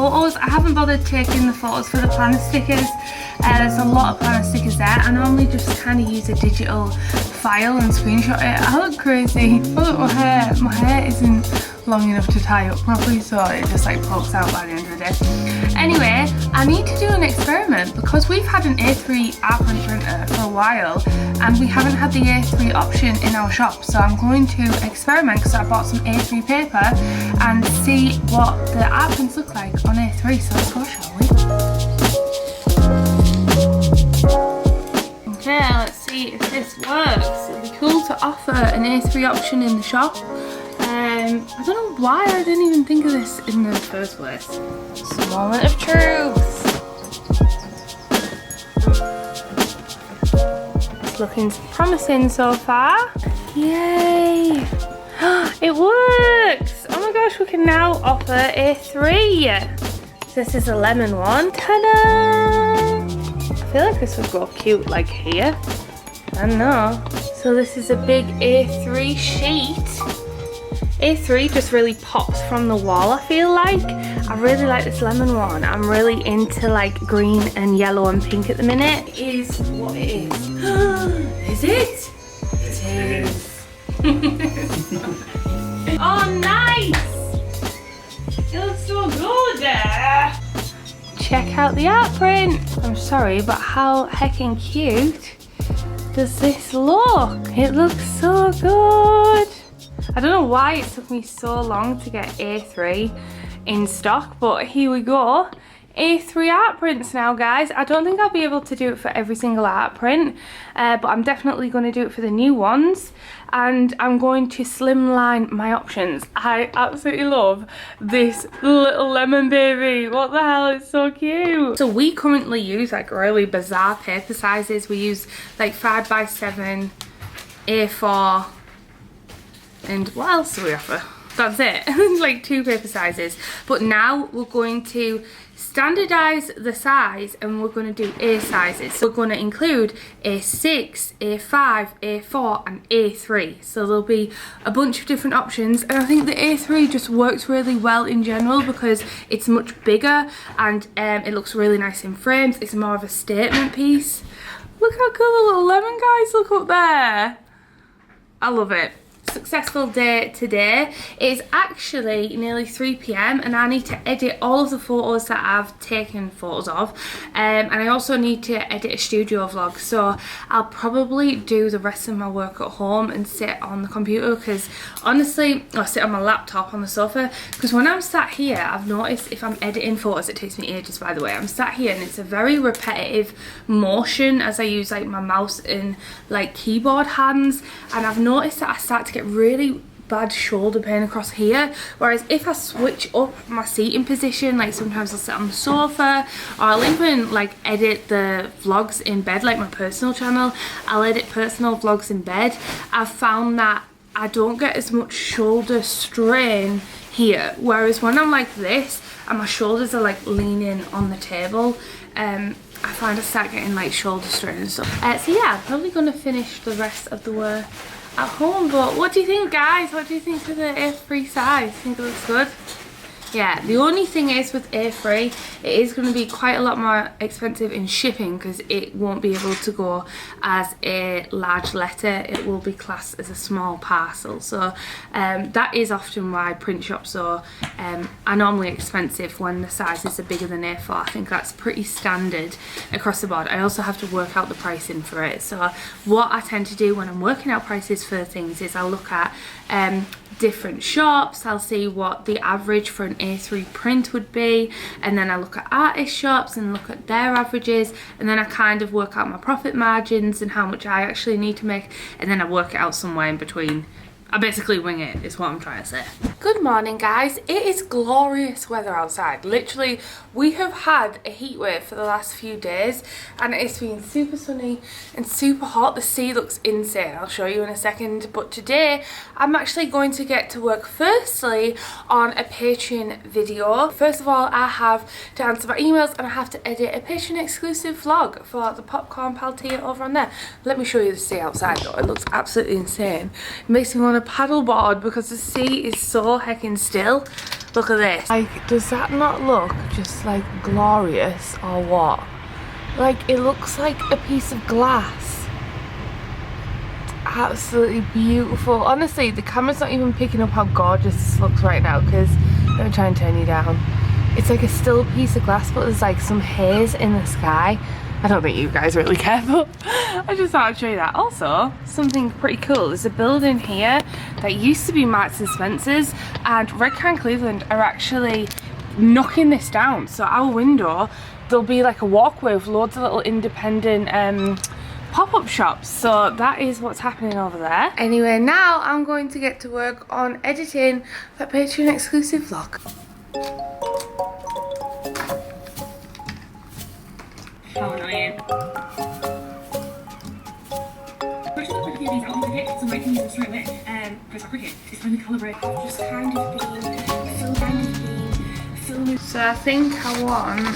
photos. I haven't bothered taking the photos for the planner stickers. There's a lot of planner stickers there. I normally just kind of use a digital file and screenshot it. I look crazy. Oh, look, my hair. My hair isn't long enough to tie up properly, so it just like pokes out by the end of the day. Anyway, I need to do an experiment because we've had an A3 art print printer for a while and we haven't had the A3 option in our shop. So I'm going to experiment because I bought some A3 paper and see what the art prints look like on A3. So let's go, shall we? Okay, let's see if this works. It'd be cool to offer an A3 option in the shop. I don't know why I didn't even think of this in the first place. It's a moment of truth. It's looking promising so far. Yay! It works! Oh my gosh, we can now offer A3. This is a lemon one. Ta-da! I feel like this would go cute like here. I don't know. So this is a big A3 sheet. A3 just really pops from the wall, I feel like. I really like this lemon one. I'm really into like green and yellow and pink at the minute. It is what it is. Is it? It is. Oh, nice! It looks so good. Check out the art print. I'm sorry, but how heckin' cute does this look? It looks so good. I don't know why it took me so long to get A3 in stock, but here we go. A3 art prints now, guys. I don't think I'll be able to do it for every single art print, but I'm definitely going to do it for the new ones, and I'm going to slimline my options. I absolutely love this little lemon baby. What the hell, it's so cute. So we currently use like really bizarre paper sizes. We use like 5x7, A4, and what else do we offer? That's it. Like 2 paper sizes. But now we're going to standardize the size and we're going to do A sizes. So we're going to include A6, A5, A4 and A3. So there'll be a bunch of different options, and I think the A3 just works really well in general because it's much bigger and it looks really nice in frames. It's more of a statement piece. Look how cool the little lemon guys look up there. I love it. Successful day today. It is actually nearly 3 PM and I need to edit all of the photos that I've taken photos of, and I also need to edit a studio vlog, so I'll probably do the rest of my work at home and sit on the computer, because honestly, I'll sit on my laptop on the sofa, because when I'm sat here, I've noticed if I'm editing photos, it takes me ages, by the way. I'm sat here and it's a very repetitive motion as I use like my mouse and like keyboard hands, and I've noticed that I start to get really bad shoulder pain across here, whereas if I switch up my seating position, like sometimes I'll sit on the sofa, or I'll even like edit the vlogs in bed, like my personal channel, I'll edit personal vlogs in bed. I've found that I don't get as much shoulder strain here, whereas when I'm like this and my shoulders are like leaning on the table, I find I start getting like shoulder strain and stuff. So yeah, I'm probably going to finish the rest of the work at home. But what do you think, guys? What do you think of the A3 size? Think it looks good? Yeah, the only thing is with A3, it is going to be quite a lot more expensive in shipping because it won't be able to go as a large letter. It will be classed as a small parcel. So that is often why print shops are normally expensive when the sizes are bigger than A4. I think that's pretty standard across the board. I also have to work out the pricing for it. So what I tend to do when I'm working out prices for things is I'll look at different shops, I'll see what the average for an A3 print would be, and then I look at artist shops and look at their averages, and then I kind of work out my profit margins and how much I actually need to make, and then I work it out somewhere in between. I basically wing it, is what I'm trying to say. Good morning, guys. It is glorious weather outside. Literally, we have had a heat wave for the last few days and it's been super sunny and super hot. The sea looks insane. I'll show you in a second. But today, I'm actually going to get to work firstly on a Patreon video. First of all, I have to answer my emails and I have to edit a Patreon exclusive vlog for the popcorn pal tier over on there. Let me show you the sea outside though. It looks absolutely insane. It makes me want to paddleboard because the sea is so heckin' still. Look at this. Like, does that not look just like glorious or what? Like, it looks like a piece of glass. Absolutely beautiful. Honestly, the camera's not even picking up how gorgeous this looks right now, because let me try and turn you down. It's like a still piece of glass, but there's like some haze in the sky. I don't think you guys really care, but I just thought I'd show you that. Also, something pretty cool. There's a building here that used to be Marks and Spencer's, and Red Can Cleveland are actually knocking this down. So our window, there'll be like a walkway with loads of little independent pop-up shops. So that is what's happening over there. Anyway, now I'm going to get to work on editing that Patreon exclusive vlog. How annoying. So I can use them straight away. Press cricket. It's finally calibrate. I've just kind of been filming. So I think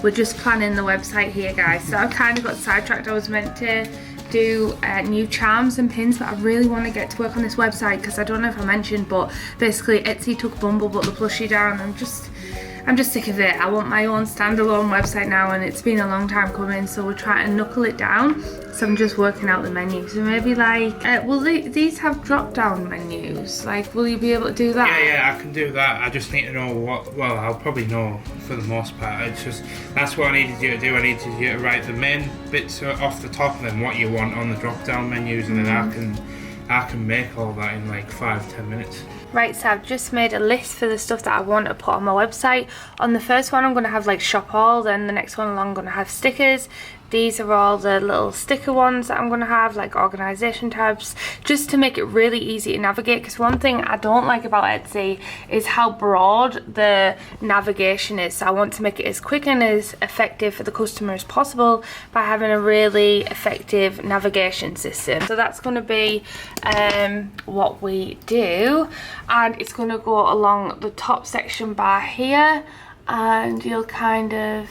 we're just planning the website here, guys. So I kind of got sidetracked. I was meant to do new charms and pins, but I really want to get to work on this website, because I don't know if I mentioned, but basically Etsy took Bumble but the plushie down. I'm just sick of it. I want my own standalone website now, and it's been a long time coming, so we're trying to knuckle it down. So I'm just working out the menu. So maybe like, will these have drop down menus? Like, will you be able to do that? Yeah, I can do that. I just need to know what, well, I'll probably know for the most part. It's just, that's what I needed you to do. I needed you to write the main bits off the top and then what you want on the drop down menus, and then I can make all that in like 5-10 minutes. Right, so I've just made a list for the stuff that I want to put on my website. On the first one I'm going to have like shop haul, then the next one along I'm going to have stickers. These are all the little sticker ones that I'm going to have, like organisation tabs, just to make it really easy to navigate. Because one thing I don't like about Etsy is how broad the navigation is. So I want to make it as quick and as effective for the customer as possible by having a really effective navigation system. So that's going to be what we do, and it's going to go along the top section bar here, and you'll kind of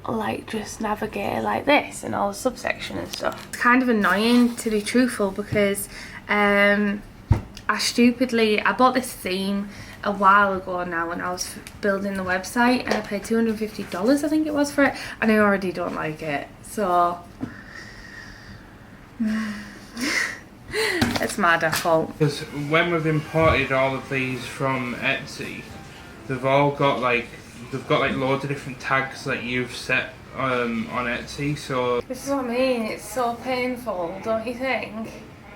like just navigate it like this and all the subsection and stuff. It's kind of annoying, to be truthful, because I bought this theme a while ago now when I was building the website, and I paid $250 I think it was for it, and I already don't like it, so it's my default. Because when we've imported all of these from Etsy, they've got like loads of different tags that you've set on Etsy, so this is what I mean, it's so painful, don't you think?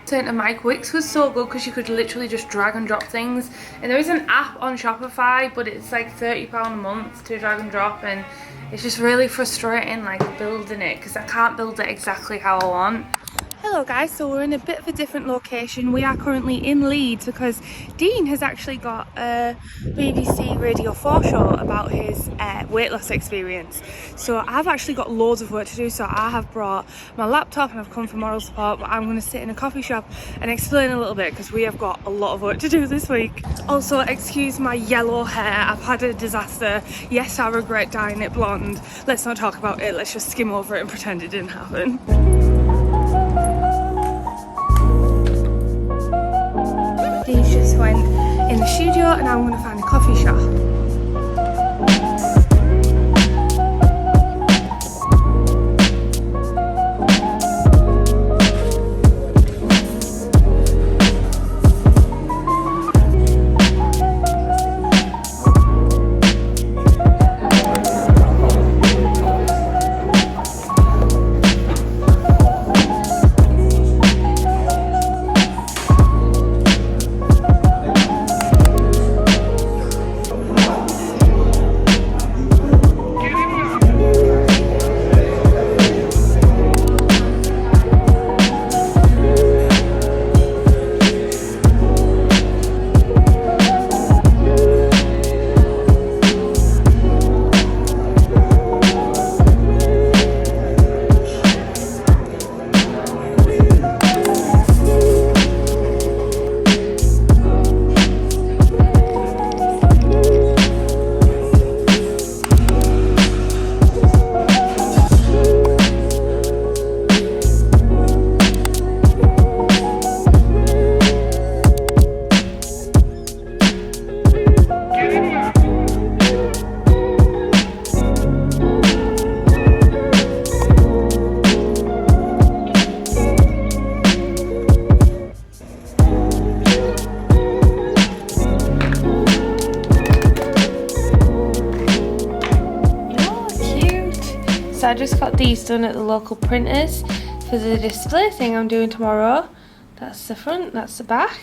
To Mike Wicks was so good because you could literally just drag and drop things, and there is an app on Shopify, but it's like £30 a month to drag and drop, and it's just really frustrating like building it, because I can't build it exactly how I want. Hello guys, so we're in a bit of a different location. We are currently in Leeds because Dean has actually got a BBC Radio 4 show about his weight loss experience. So I've actually got loads of work to do, so I have brought my laptop and I've come for moral support, but I'm going to sit in a coffee shop and explain a little bit because we have got a lot of work to do this week. Also, excuse my yellow hair, I've had a disaster. Yes, I regret dyeing it blonde. Let's not talk about it, let's just skim over it and pretend it didn't happen. Dean's just went in the studio and I'm going to find a coffee shop. just got these done at the local printers for the display thing I'm doing tomorrow. That's the front, that's the back.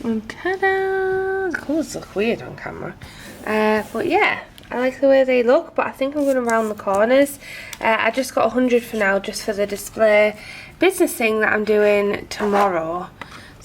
And ta-da! The colours look weird on camera. But yeah, I like the way they look, but I think I'm going to round the corners. I just got 100 for now, just for the display business thing that I'm doing tomorrow.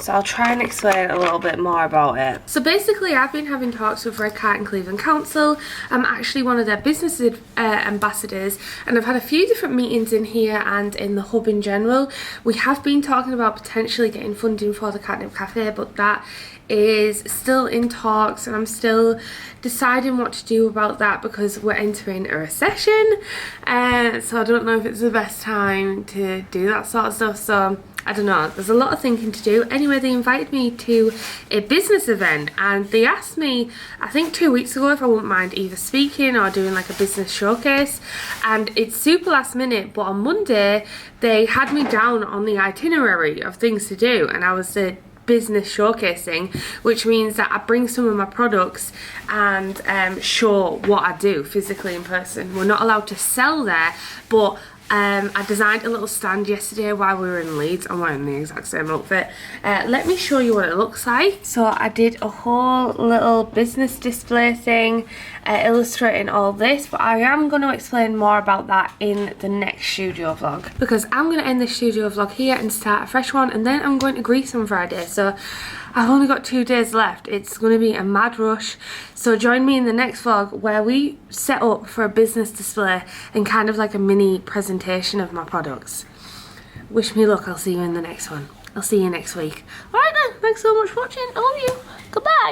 So I'll try and explain a little bit more about it. So basically I've been having talks with Redcart and Cleveland Council. I'm actually one of their business ambassadors, and I've had a few different meetings in here and in the hub in general. We have been talking about potentially getting funding for the Katnipp Cafe, but that is still in talks, and I'm still deciding what to do about that because we're entering a recession, so I don't know if it's the best time to do that sort of stuff. So I don't know, there's a lot of thinking to do. Anyway, they invited me to a business event, and they asked me, I think 2 weeks ago, if I wouldn't mind either speaking or doing like a business showcase. And it's super last minute, but on Monday they had me down on the itinerary of things to do, and I was the business showcasing, which means that I bring some of my products and show what I do physically in person. We're not allowed to sell there, but I designed a little stand yesterday while we were in Leeds. I'm wearing the exact same outfit. Let me show you what it looks like. So I did a whole little business display thing illustrating all this, but I am going to explain more about that in the next studio vlog, because I'm going to end the studio vlog here and start a fresh one, and then I'm going to Greece on Friday. So I've only got 2 days left. It's going to be a mad rush. So join me in the next vlog where we set up for a business display and kind of like a mini presentation of my products. Wish me luck. I'll see you in the next one. I'll see you next week. Alright then, thanks so much for watching. I love you. Goodbye.